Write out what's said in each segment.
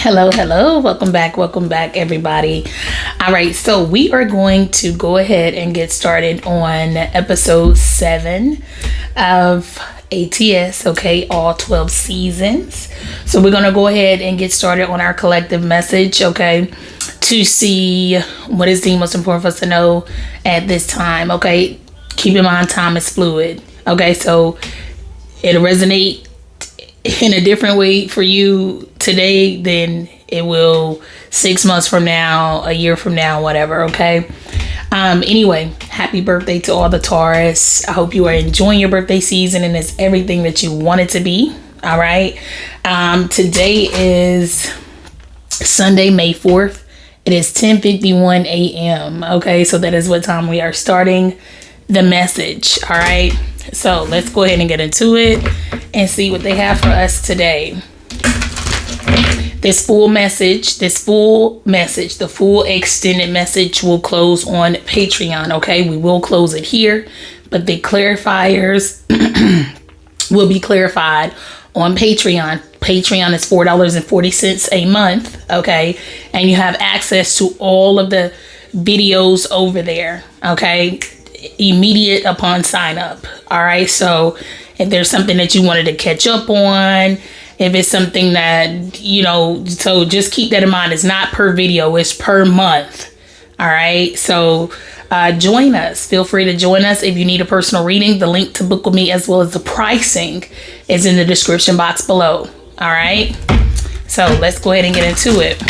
Hello. Welcome back, everybody. All right, so we are going to go ahead and get started on episode 7 of ATS, okay, all 12 seasons. So we're going to go ahead and get started on our collective message, okay, to see what is the most important for us to know at this time, okay? Keep in mind, time is fluid, okay? So it'll resonate in a different way for you today than it will 6 months from now, a year from now, whatever, okay? Anyway, happy birthday to all the Taurus. I hope you are enjoying your birthday season and it's everything that you want it to be, all right? Today is Sunday, May 4th. It is 10:51 a.m., okay? So that is what time we are starting the message, all right? So let's go ahead and get into it and see what they have for us today. The full extended message will close on Patreon, okay? We will close it here, but the clarifiers will be clarified on Patreon. Patreon is $4.40 a month, okay? And you have access to all of the videos over there, okay? Immediate upon sign up. All right, so if there's something that you wanted to catch up on, if it's something that so just keep that in mind. It's not per video, it's per month. All right, so join us. Feel free to join us. If you need a personal reading, the link to book with me as well as the pricing is in the description box below. All right, so let's go ahead and get into it.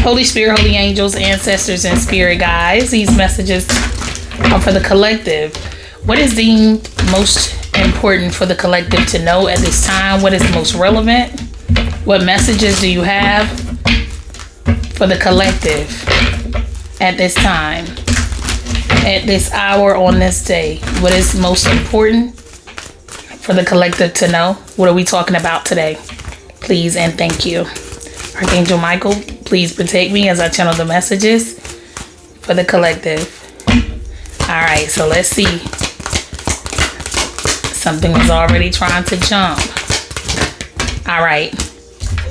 Holy Spirit, holy angels, ancestors, and spirit guides, these messages are for the collective. What is deemed most important for the collective to know at this time? What is most relevant? What messages do you have for the collective at this time, at this hour, on this day? What is most important for the collective to know? What are we talking about today? Please and thank you. Archangel Michael, please protect me as I channel the messages for the collective. All right, so let's see. Something was already trying to jump. All right,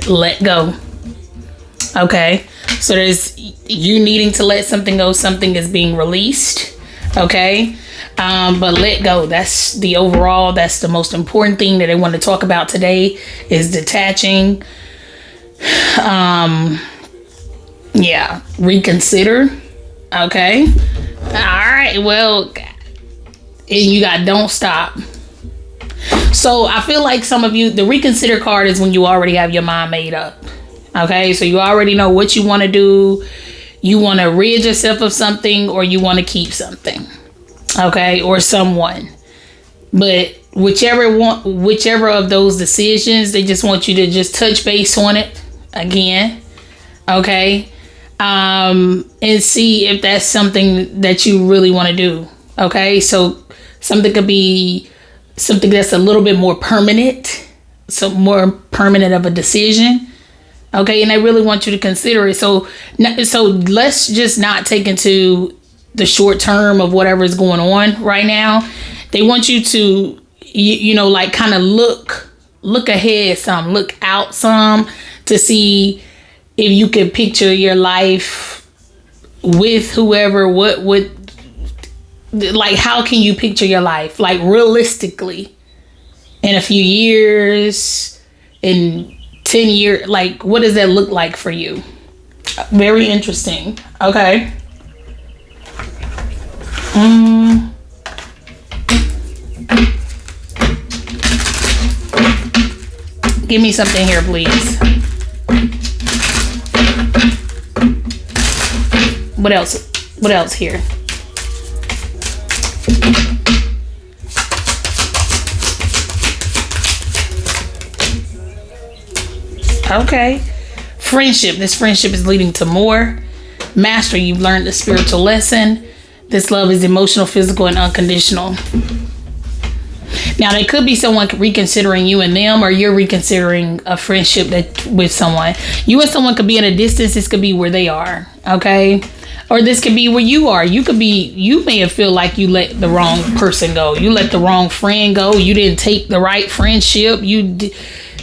let go. Okay, so there's you needing to let something go. Something is being released. Okay, but let go. That's the overall. That's the most important thing that I want to talk about today is detaching. Reconsider. Okay. All right. Well, and you got don't stop. So I feel like some of you, the reconsider card is when you already have your mind made up. Okay. So you already know what you want to do. You want to rid yourself of something or you want to keep something. Okay. Or someone. But whichever of those decisions, they just want you to just touch base on it again. Okay. And see if that's something that you really want to do. Okay. So something could be something that's a little bit more permanent. So more permanent of a decision. Okay. And I really want you to consider it. So let's just not take into the short term of whatever is going on right now. They want you to, like kind of look ahead some, look out some to see if you can picture your life with whoever, how can you picture your life? Like realistically in a few years, in 10 years, like what does that look like for you? Very interesting. Okay. Give me something here, please. What else? What else here? Okay. Friendship. This friendship is leading to more. Mastery. You've learned the spiritual lesson. This love is emotional, physical, and unconditional. Now, there could be someone reconsidering you and them, or you're reconsidering a friendship with someone. You and someone could be at a distance. This could be where they are. Okay. Or this could be where you are. You may have feel like you let the wrong person go. You let the wrong friend go. You didn't take the right friendship. You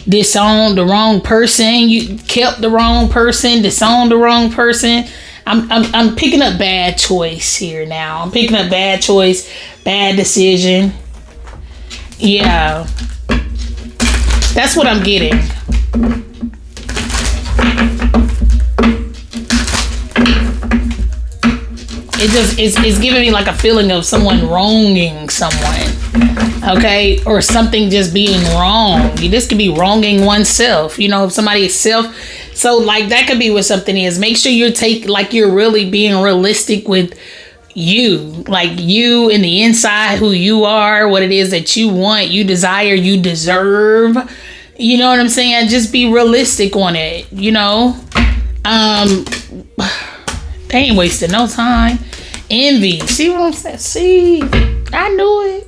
disowned the wrong person. You kept the wrong person. Disowned the wrong person. I'm picking up bad choice here now. I'm picking up bad choice, bad decision. Yeah. That's what I'm getting. It's giving me like a feeling of someone wronging someone, okay, or something just being wrong. This could be wronging oneself, if somebody is so like that could be what something is. Make sure you're really being realistic with you, like you in the inside, who you are, what it is that you want, you desire, you deserve. You know what I'm saying? Just be realistic on it. They ain't wasting no time. Envy. See what I'm saying? See, I knew it.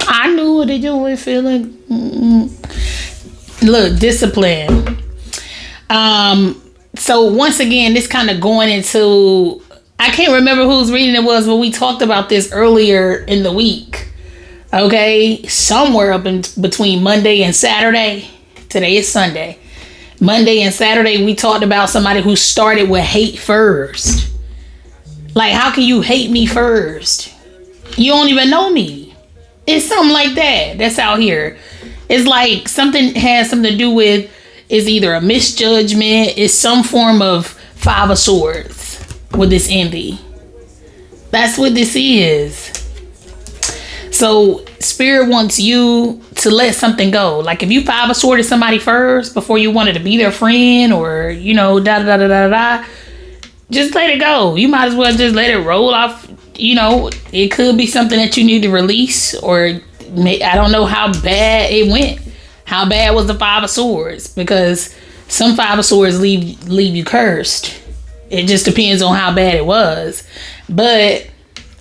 I knew what they doing feeling. Look, discipline. So once again, this kind of going into, I can't remember whose reading it was, but we talked about this earlier in the week. Okay, somewhere up in between Monday and Saturday. Today is Sunday. Monday and Saturday, we talked about somebody who started with hate first. Like, how can you hate me first? You don't even know me. It's something like that. That's out here. It's like something has something to do with, is either a misjudgment, it's some form of 5 of Swords with this envy. That's what this is. So Spirit wants you to let something go. Like if you 5 of Swords to somebody first before you wanted to be their friend, or just let it go. You might as well just let it roll off. It could be something that you need to release, or I don't know how bad it went. How bad was the 5 of Swords? Because some 5 of Swords leave you cursed. It just depends on how bad it was. But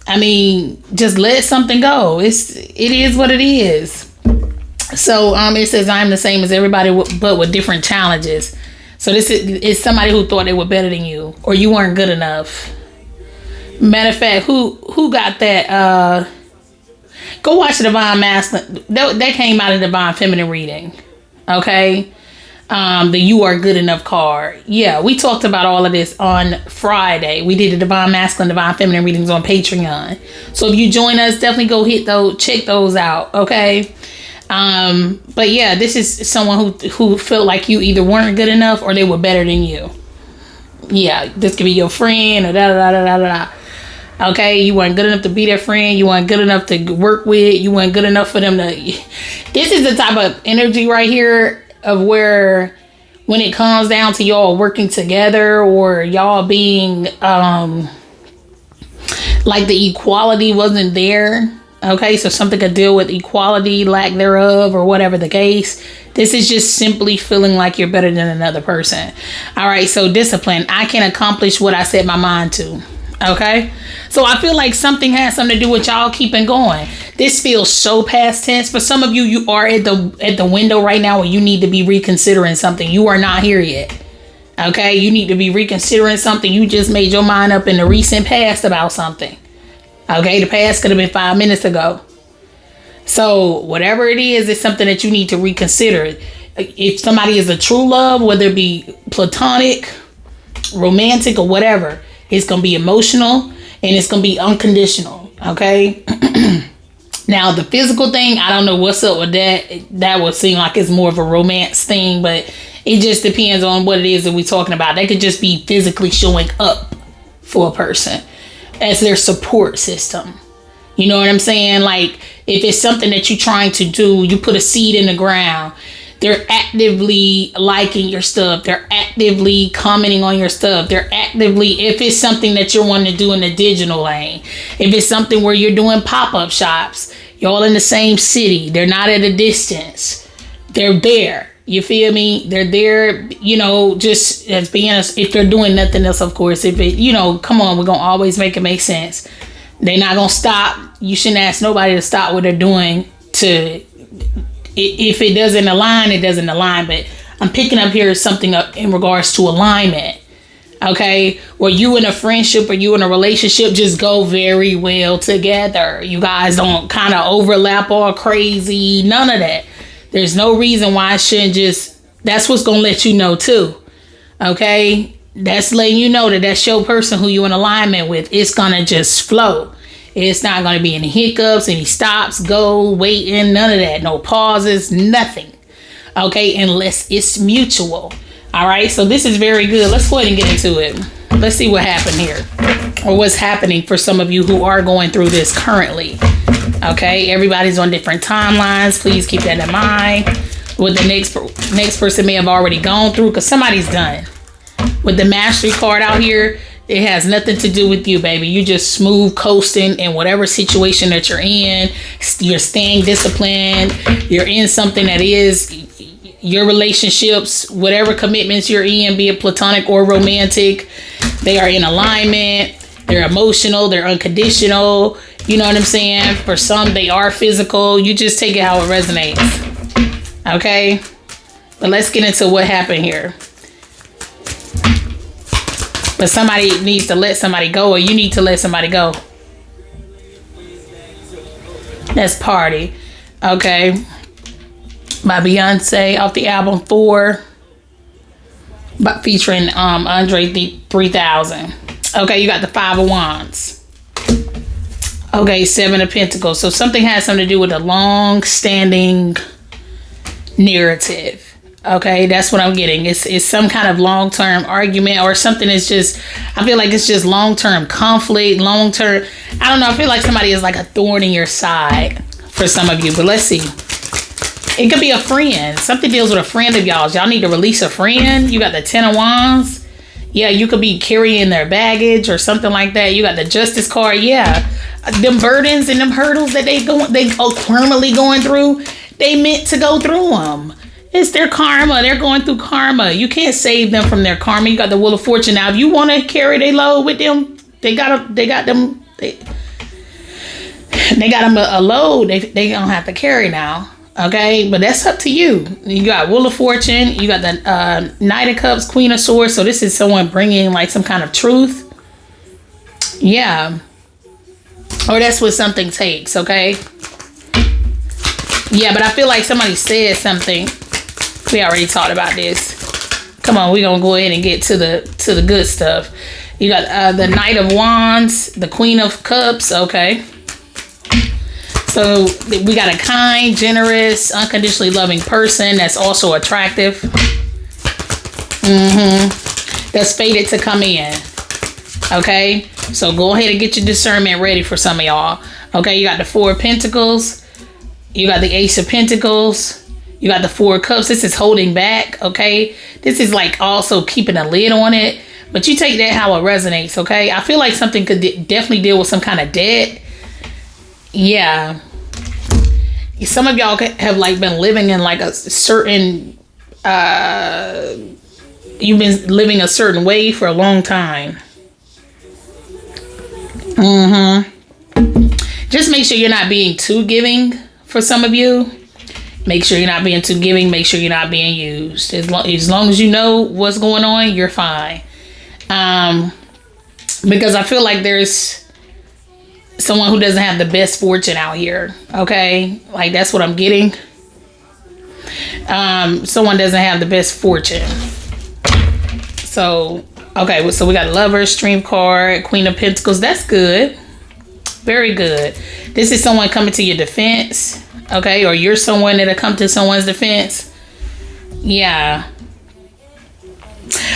I mean, just let something go. It is what it is. So it says, I'm the same as everybody, but with different challenges. So this is somebody who thought they were better than you, or you weren't good enough. Matter of fact, who got that? Go watch the Divine Masculine. That came out of Divine Feminine reading. Okay. The You Are Good Enough card. Yeah, we talked about all of this on Friday. We did the Divine Masculine, Divine Feminine readings on Patreon. So if you join us, definitely go check those out. Okay. But yeah, this is someone who felt like you either weren't good enough or they were better than you. Yeah, this could be your friend or da. Okay, you weren't good enough to be their friend. You weren't good enough to work with. You weren't good enough for them to. This is the type of energy right here of where, when it comes down to y'all working together, or y'all being like the equality wasn't there. Okay, so something could deal with equality, lack thereof, or whatever the case. This is just simply feeling like you're better than another person. All right, so discipline. I can accomplish what I set my mind to. Okay, so I feel like something has something to do with y'all keeping going. This feels so past tense. For some of you, you are at the window right now where you need to be reconsidering something. You are not here yet. Okay, you need to be reconsidering something. You just made your mind up in the recent past about something. Okay, the past could have been 5 minutes ago. So whatever it is, it's something that you need to reconsider. If somebody is a true love, whether it be platonic, romantic, or whatever, it's going to be emotional and it's going to be unconditional. Okay. Now, the physical thing, I don't know what's up with that. That would seem like it's more of a romance thing, but it just depends on what it is that we're talking about. They could just be physically showing up for a person as their support system. You know what I'm saying? Like, if it's something that you're trying to do, you put a seed in the ground. They're actively liking your stuff. They're actively commenting on your stuff. They're actively, if it's something that you're wanting to do in the digital lane, if it's something where you're doing pop-up shops, y'all in the same city, they're not at a distance. They're there. You feel me? They're there, just as being, if they're doing nothing else, of course. If it, come on, we're going to always make it make sense. They're not going to stop. You shouldn't ask nobody to stop what they're doing to... If it doesn't align, it doesn't align. But I'm picking up here something up in regards to alignment. Okay, or you in a friendship or you in a relationship just go very well together. You guys don't kind of overlap all crazy. None of that. There's no reason why I shouldn't just. That's what's gonna let you know too. Okay, that's letting you know that that's your person who you in alignment with. It's gonna just flow. It's not gonna be any hiccups, any stops, go, waiting, none of that. No pauses, nothing. Okay, unless it's mutual. All right, so this is very good. Let's go ahead and get into it. Let's see what happened here, or what's happening for some of you who are going through this currently. Okay, everybody's on different timelines. Please keep that in mind. What the next person may have already gone through, because somebody's done. With the mastery card out here, it has nothing to do with you, baby. You just smooth coasting in whatever situation that you're in. You're staying disciplined. You're in something that is your relationships, whatever commitments you're in, be it platonic or romantic, they are in alignment. They're emotional. They're unconditional. You know what I'm saying? For some, they are physical. You just take it how it resonates. Okay? But let's get into what happened here. But somebody needs to let somebody go, or you need to let somebody go. That's Party. Okay. By Beyonce off the album 4. But featuring Andre 3000. Okay, you got the 5 of Wands. Okay, 7 of Pentacles. So something has something to do with a long-standing narrative. Okay, that's what I'm getting. It's some kind of long-term argument or something. It's just, I feel like it's just long-term conflict, long-term, I don't know. I feel like somebody is like a thorn in your side for some of you, but let's see. It could be a friend. Something deals with a friend of y'all's. Y'all need to release a friend. You got the 10 of Wands. Yeah, you could be carrying their baggage or something like that. You got the Justice card. Yeah, them burdens and them hurdles that they currently going through, they meant to go through them. It's their karma. They're going through karma. You can't save them from their karma. You got the Wheel of Fortune. Now, if you want to carry their load with them, they got them a load they don't have to carry now. Okay, but that's up to you. You got Wheel of Fortune. You got the Knight of Cups, Queen of Swords. So this is someone bringing like some kind of truth. Yeah. Or that's what something takes. Okay. Yeah, but I feel like somebody said something. We already talked about this. Come on, we're gonna go ahead and get to the good stuff. You got the Knight of Wands, the Queen of Cups. Okay. So we got a kind, generous, unconditionally loving person that's also attractive. That's fated to come in. Okay. So go ahead and get your discernment ready for some of y'all. Okay. You got the 4 of Pentacles. You got the Ace of Pentacles. You got the 4 of Cups. This is holding back. Okay. This is like also keeping a lid on it. But you take that how it resonates. Okay. I feel like something could definitely deal with some kind of debt. Yeah. Some of y'all have like been living in like a certain, you've been living a certain way for a long time. Just make sure you're not being too giving for some of you. Make sure you're not being too giving. Make sure you're not being used. As long as you know what's going on, you're fine. Because I feel like there's someone who doesn't have the best fortune out here. Okay. Like that's what I'm getting. Someone doesn't have the best fortune. So, okay. So we got Lovers, Stream card, Queen of Pentacles. That's good. Very good. This is someone coming to your defense. Okay. Or you're someone that'll come to someone's defense. Yeah.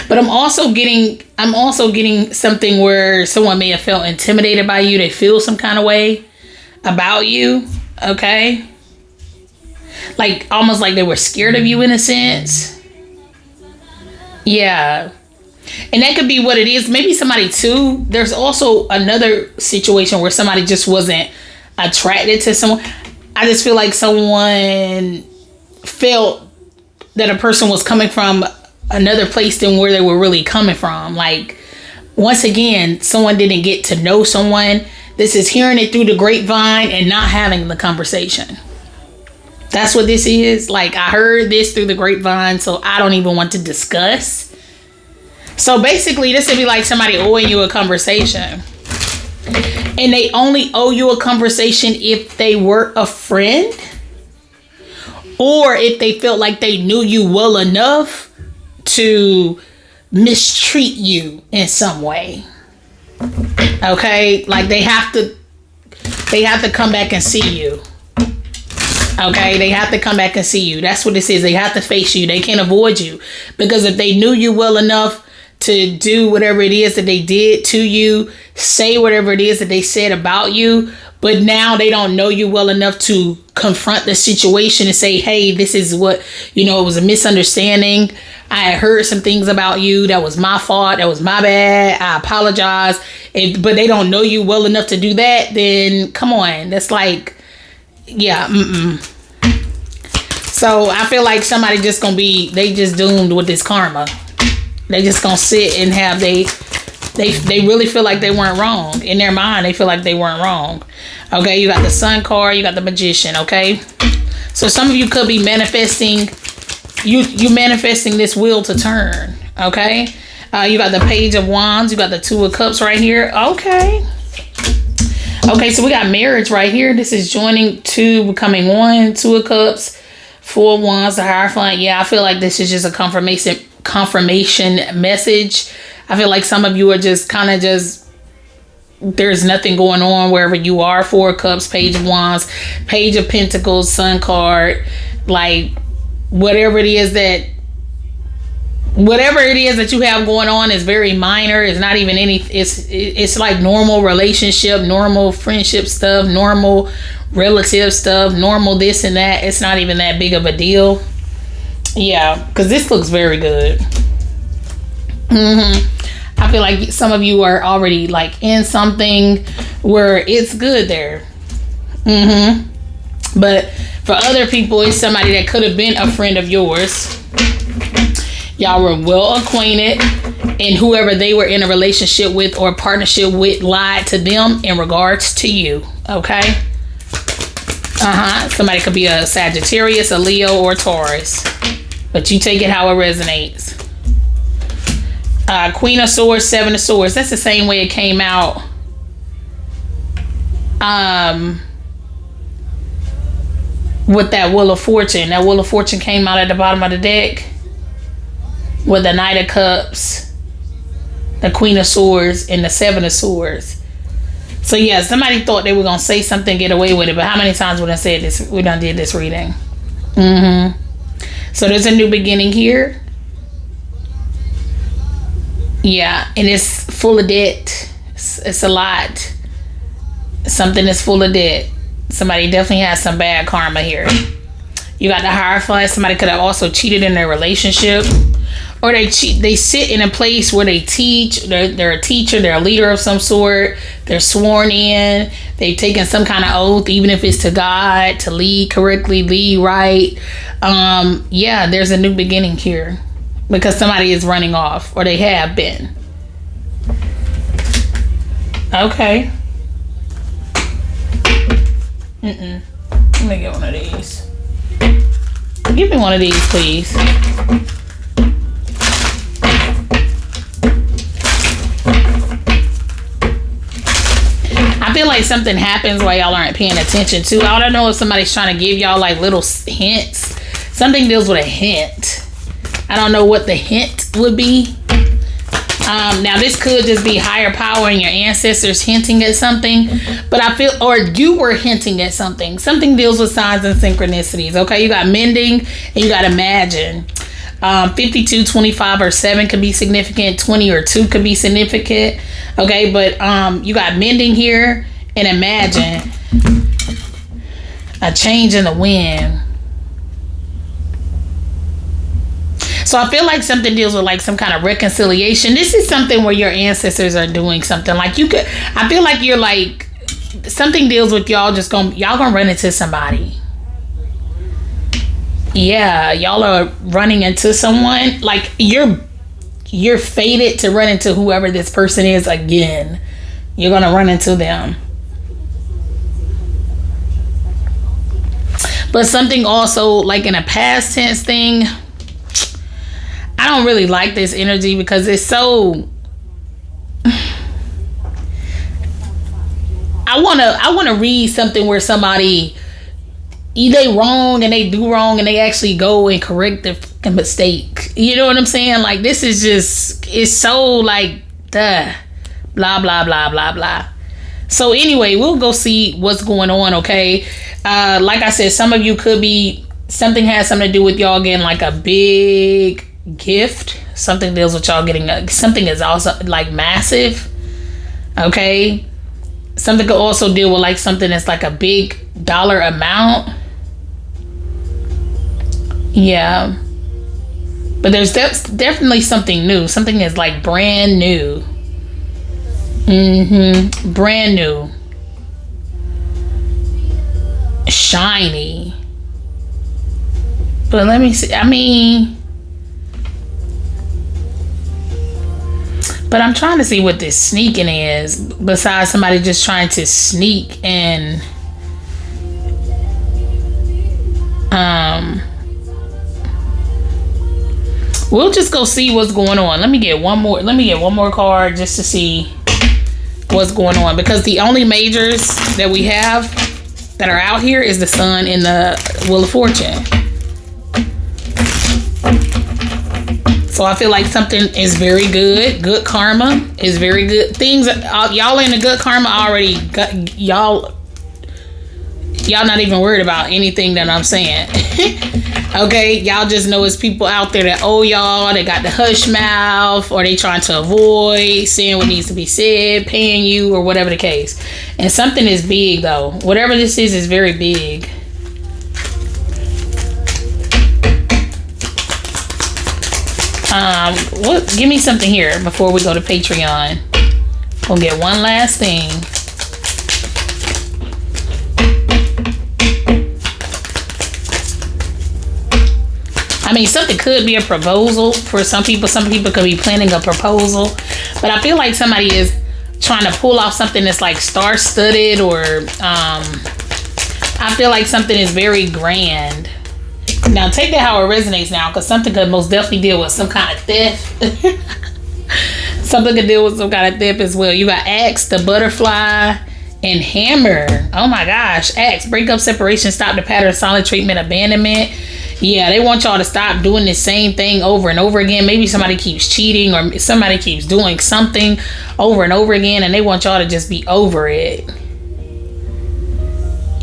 But I'm also getting something where someone may have felt intimidated by you. They feel some kind of way about you. Okay. Like almost like they were scared of you in a sense. Yeah. And that could be what it is. Maybe somebody too. There's also another situation where somebody just wasn't attracted to someone. I just feel like someone felt that a person was coming from another place than where they were really coming from. Like, once again, someone didn't get to know someone. This is hearing it through the grapevine and not having the conversation. That's what this is. Like, I heard this through the grapevine, so I don't even want to discuss. So basically, this would be like somebody owing you a conversation. And they only owe you a conversation if they were a friend. Or if they felt like they knew you well enough to mistreat you in some way. Okay? Like they have to come back and see you. Okay? They have to come back and see you. That's what this is. They have to face you. They can't avoid you. Because if they knew you well enough to do whatever it is that they did to you, say whatever it is that they said about you, but now they don't know you well enough to confront the situation and say, hey, this is what, it was a misunderstanding. I heard some things about you. That was my fault. That was my bad. I apologize. But they don't know you well enough to do that, then come on. That's like, yeah. So I feel like somebody just gonna they just doomed with this karma. They just gonna sit and have they really feel like they weren't wrong. In their mind, they feel like they weren't wrong. Okay, you got the Sun card, you got the Magician, okay? So some of you could be manifesting, you manifesting this wheel to turn, okay? You got the Page of Wands, you got the Two of Cups right here, okay? Okay, so we got marriage right here. This is joining two, becoming one, Two of Cups, Four of Wands, the Hierophant. Yeah, I feel like this is just a confirmation message. I feel like some of you are just kind of there's nothing going on wherever you are. Four of Cups, Page of Wands, Page of Pentacles, Sun card. Like whatever it is that you have going on is very minor. It's not even it's like normal relationship, normal friendship stuff, normal relative stuff, normal this and that. It's not even that big of a deal. Yeah, because this looks very good. I feel like some of you are already like in something where it's good there. But for other people, it's somebody that could have been a friend of yours. Y'all were well acquainted, and whoever they were in a relationship with or partnership with lied to them in regards to you. Okay? Somebody could be a Sagittarius, a Leo, or a Taurus. But you take it how it resonates. Queen of Swords, Seven of Swords. That's the same way it came out. With that Wheel of Fortune. That Wheel of Fortune came out at the bottom of the deck. With the Knight of Cups, the Queen of Swords, and the Seven of Swords. So yeah, somebody thought they were going to say something, get away with it. But how many times we done said this? We done did this reading. So there's a new beginning here. Yeah, and it's full of debt. It's a lot. Something is full of debt. Somebody definitely has some bad karma here. You got the Hierophant. Somebody could have also cheated in their relationship. Or they sit in a place where they teach. They're a teacher. They're a leader of some sort. They're sworn in. They've taken some kind of oath, even if it's to God, to lead correctly, lead right. Yeah, there's a new beginning here. Because somebody is running off. Or they have been. Okay. Let me get one of these. Give me one of these, please. I feel like something happens while y'all aren't paying attention to. I don't know if somebody's trying to give y'all like little hints. Something deals with a hint. I don't know what the hint would be. Now this could just be higher power and your ancestors hinting at something, but I feel, or you were hinting at something. Something deals with signs and synchronicities. Okay, you got mending and you got imagine. 52, 25, or 7 could be significant. 20 or 2 could be significant. Okay, but you got mending here and imagine. A change in the wind. So I feel like something deals with like some kind of reconciliation. This is something where your ancestors are doing something. Like you could, I feel like you're like, something deals with y'all y'all gonna run into somebody. Yeah, y'all are running into someone. Like you're fated to run into whoever this person is again. You're gonna run into them. But something also like in a past tense thing, I don't really like this energy because it's so. I wanna read something where somebody, they wrong and they do wrong and they actually go and correct the mistake. You know what I'm saying? Like, this is just, it's so like, duh, blah blah blah blah blah. So anyway, we'll go see what's going on. Okay, like I said, some of you could be, something has something to do with y'all getting like a big gift. Something deals with y'all getting something is also like massive. Okay, something could also deal with like something that's like a big dollar amount. Yeah, but there's definitely something new. Something is like brand new. Brand new, shiny. But let me see. I mean, but I'm trying to see what this sneaking is, besides somebody just trying to sneak and we'll just go see what's going on. Let me get one more card just to see what's going on, because the only majors that we have that are out here is the Sun and the Wheel of Fortune. So I feel like something is very good. Good karma is very good. Things, y'all in the good karma already got, y'all not even worried about anything that I'm saying. Okay, y'all just know it's people out there that owe y'all. They got the hush mouth, or they trying to avoid saying what needs to be said, paying you, or whatever the case. And something is big though. Whatever this is very big. Give me something here before we go to Patreon. We'll get one last thing. I mean, something could be a proposal for some people. Some people could be planning a proposal. But I feel like somebody is trying to pull off something that's like star-studded, or I feel like something is very grand. Now, take that how it resonates now, because something could most definitely deal with some kind of theft. Something could deal with some kind of theft as well. You got Axe, the butterfly, and Hammer. Oh my gosh. Axe, breakup, separation, stop the pattern, silent treatment, abandonment. Yeah, they want y'all to stop doing the same thing over and over again. Maybe somebody keeps cheating, or somebody keeps doing something over and over again, and they want y'all to just be over it.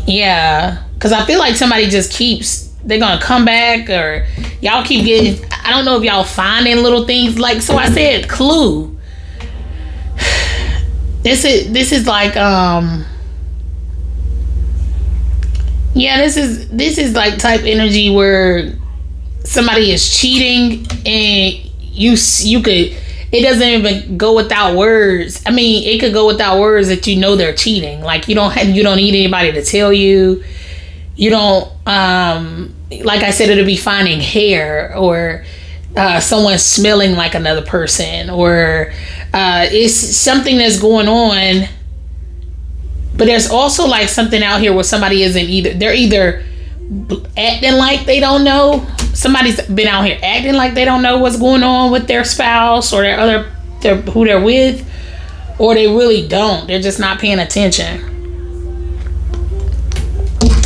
Yeah, because I feel like somebody just keeps, they're going to come back, or y'all keep getting, I don't know if y'all finding little things. Like, so I said clue. This is like, yeah, this is like type energy where somebody is cheating, and you could, it doesn't even go without words. I mean, it could go without words that you know they're cheating. Like, you don't need anybody to tell you. You don't, like I said, it'll be finding hair, or someone smelling like another person, or it's something that's going on. But there's also like something out here where somebody isn't they're either acting like they don't know. Somebody's been out here acting like they don't know what's going on with their spouse or who they're with, or they really don't. They're just not paying attention.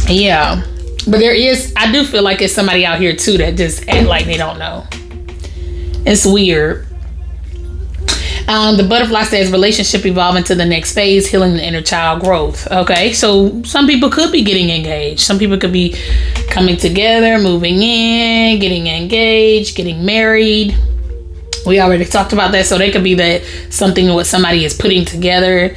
Yeah. But I do feel like it's somebody out here too that just act like they don't know. It's weird. The butterfly says relationship evolving to the next phase, healing the inner child growth. Okay, so some people could be getting engaged. Some people could be coming together, moving in, getting engaged, getting married. We already talked about that. So they could be that something what somebody is putting together.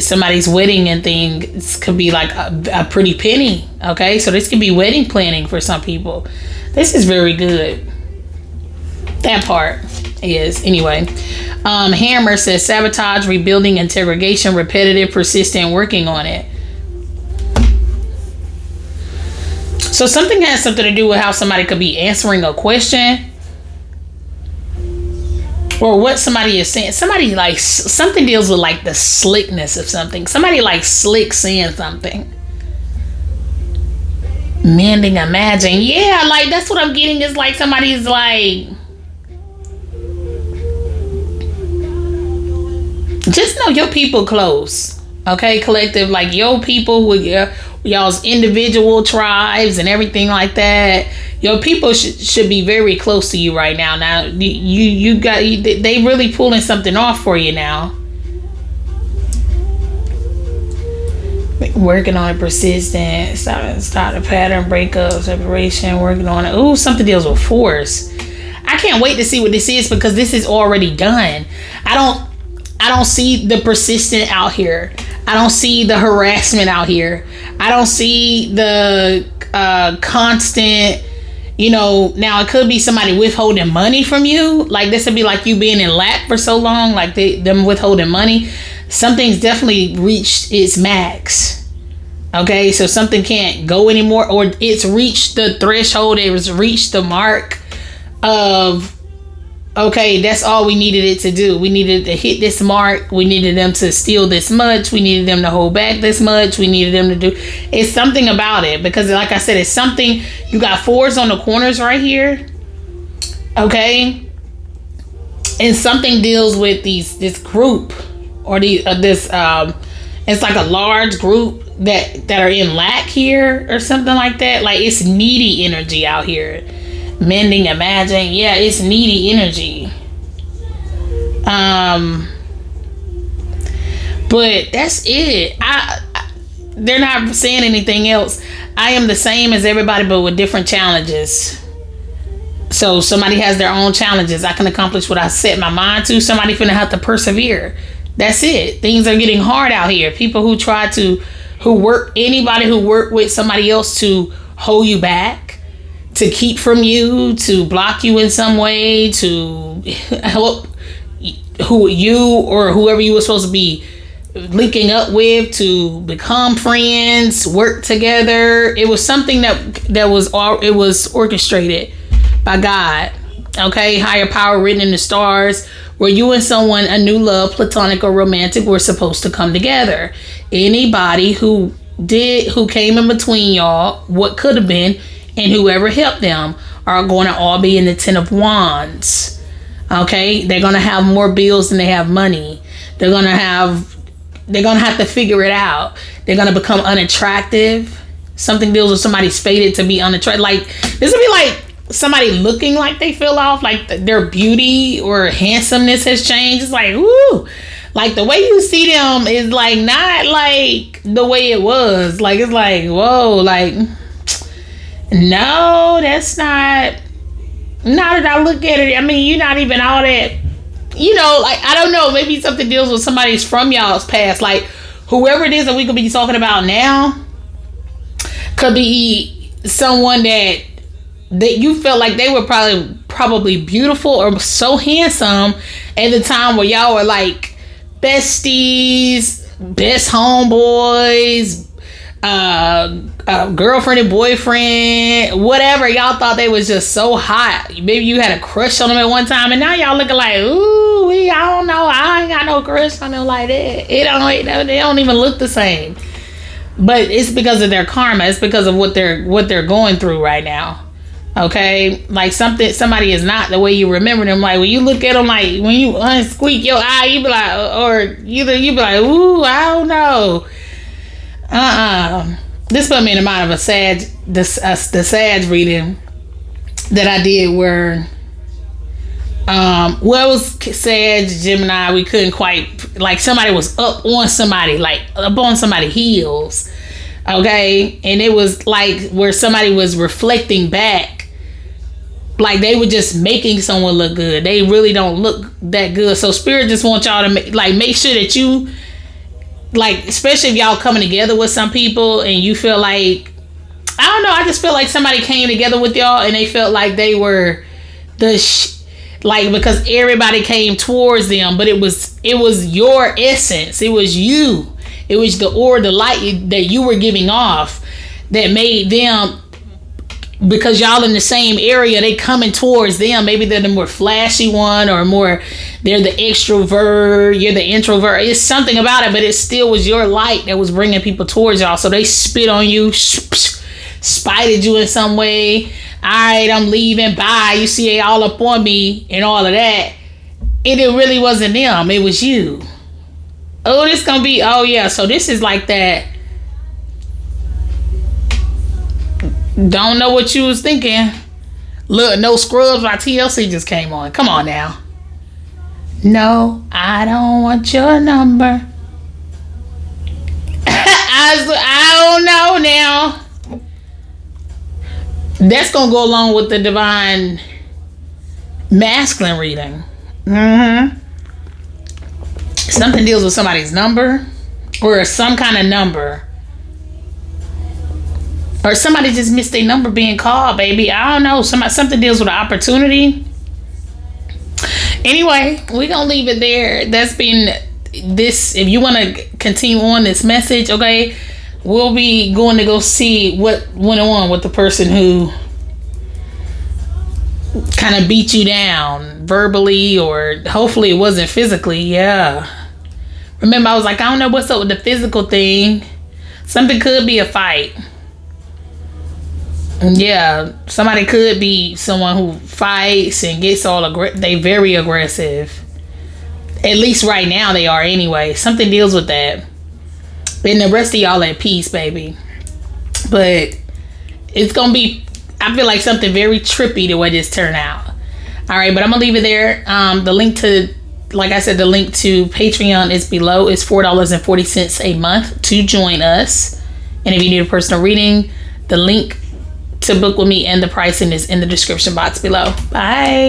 Somebody's wedding and things could be like a pretty penny. Okay, so this could be wedding planning for some people. This is very good. That part is anyway. Hammer says sabotage, rebuilding, interrogation, repetitive, persistent, working on it. So something has something to do with how somebody could be answering a question, or what somebody is saying. Somebody like something deals with like the slickness of something. Somebody like slick saying something. Mending, imagine. Yeah, like that's what I'm getting. Is like somebody's like, just know your people close. Okay, collective, like your people with y'all's individual tribes and everything like that. Your people should be very close to you right now. Now they really pulling something off for you now. Working on it, persistent, start a pattern, breakup, separation, working on it. Ooh, something deals with force. I can't wait to see what this is, because this is already done. I don't see the persistent out here. I don't see the harassment out here. I don't see the constant, now it could be somebody withholding money from you. Like this would be like you being in lack for so long, like them withholding money. Something's definitely reached its max. Okay, so something can't go anymore, or it's reached the threshold. It was reached the mark of, okay, that's all we needed it to do. We needed to hit this mark. We needed them to steal this much. We needed them to hold back this much. We needed them to do. It's something about it, because like I said, it's something. You got 4s on the corners right here. Okay, and something deals with this group, or it's like a large group that are in lack here or something like that. Like it's needy energy out here. Mending, imagine. Yeah, it's needy energy. But that's it. They're not saying anything else. I am the same as everybody, but with different challenges. So somebody has their own challenges. I can accomplish what I set my mind to. Somebody finna have to persevere. That's it. Things are getting hard out here. People who anybody who work with somebody else to hold you back, to keep from you, to block you in some way, to help you or whoever you were supposed to be linking up with to become friends, work together. It was something that was orchestrated by God. Okay, higher power written in the stars, where you and someone, a new love, platonic or romantic, were supposed to come together. Anybody who came in between y'all, what could have been, and whoever helped them are going to all be in the 10 of Wands. Okay, they're going to have more bills than they have money. They're going to have to figure it out. They're going to become unattractive. Something deals with somebody's fated to be unattractive. Like this would be like somebody looking like they fell off, like their beauty or handsomeness has changed. It's like, woo, like the way you see them is like not like the way it was. Like it's like, whoa, like no, that's not. Now that I look at it, I mean, you're not even all that. Like I don't know. Maybe something deals with somebody's from y'all's past. Like whoever it is that we could be talking about now could be someone that you felt like they were probably beautiful or so handsome at the time where y'all were like besties, best homeboys, girlfriend and boyfriend, whatever. Y'all thought they was just so hot. Maybe you had a crush on them at one time, and now y'all looking like, ooh, I don't know. I ain't got no crush on them like that. They don't even look the same. But it's because of their karma. It's because of what they're going through right now. Okay, like somebody is not the way you remember them. Like when you look at them, like when you unsqueak your eye, you be like, or either you be like, ooh, I don't know. This put me in the mind of the Sag reading that I did where, it was Sag, Gemini. We couldn't quite, like somebody was up on somebody, like up on somebody's heels. Okay, and it was like where somebody was reflecting back. Like they were just making someone look good. They really don't look that good. So Spirit just wants y'all to make sure that you, like, especially if y'all coming together with some people and you feel like, I don't know, I just feel like somebody came together with y'all and they felt like they were because everybody came towards them, but it was your essence. It was you. It was the light that you were giving off that made them, because y'all in the same area, they coming towards them. Maybe they're the more flashy one, or they're the extrovert, you're the introvert. It's something about it, but it still was your light that was bringing people towards y'all. So they spit on you, spited you in some way. All right, I'm leaving, bye. You see it all up on me and all of that. It really wasn't them. It was you. Oh, this gonna be, oh yeah, so this is like that. Don't know what you was thinking. Look, No Scrubs by TLC just came on. Come on now. No, I don't want your number. I don't know now. That's gonna go along with the divine masculine reading. Something deals with somebody's number, or some kind of number, or somebody just missed their number being called, baby. I don't know. Something deals with an opportunity. Anyway, we're gonna leave it there. That's been this. If you want to continue on this message, okay, we'll be going to go see what went on with the person who kind of beat you down verbally, or hopefully it wasn't physically. Yeah. Remember, I was like, I don't know what's up with the physical thing. Something could be a fight. Yeah, somebody could be someone who fights and gets all they very aggressive. At least right now they are anyway. Something deals with that. And the rest of y'all at peace, baby. But it's gonna be, I feel like something very trippy the way this turned out. All right, but I'm gonna leave it there. The link to, like I said, the link to Patreon is below. It's $4.40 a month to join us. And if you need a personal reading, the link to book with me and the pricing is in the description box below. Bye.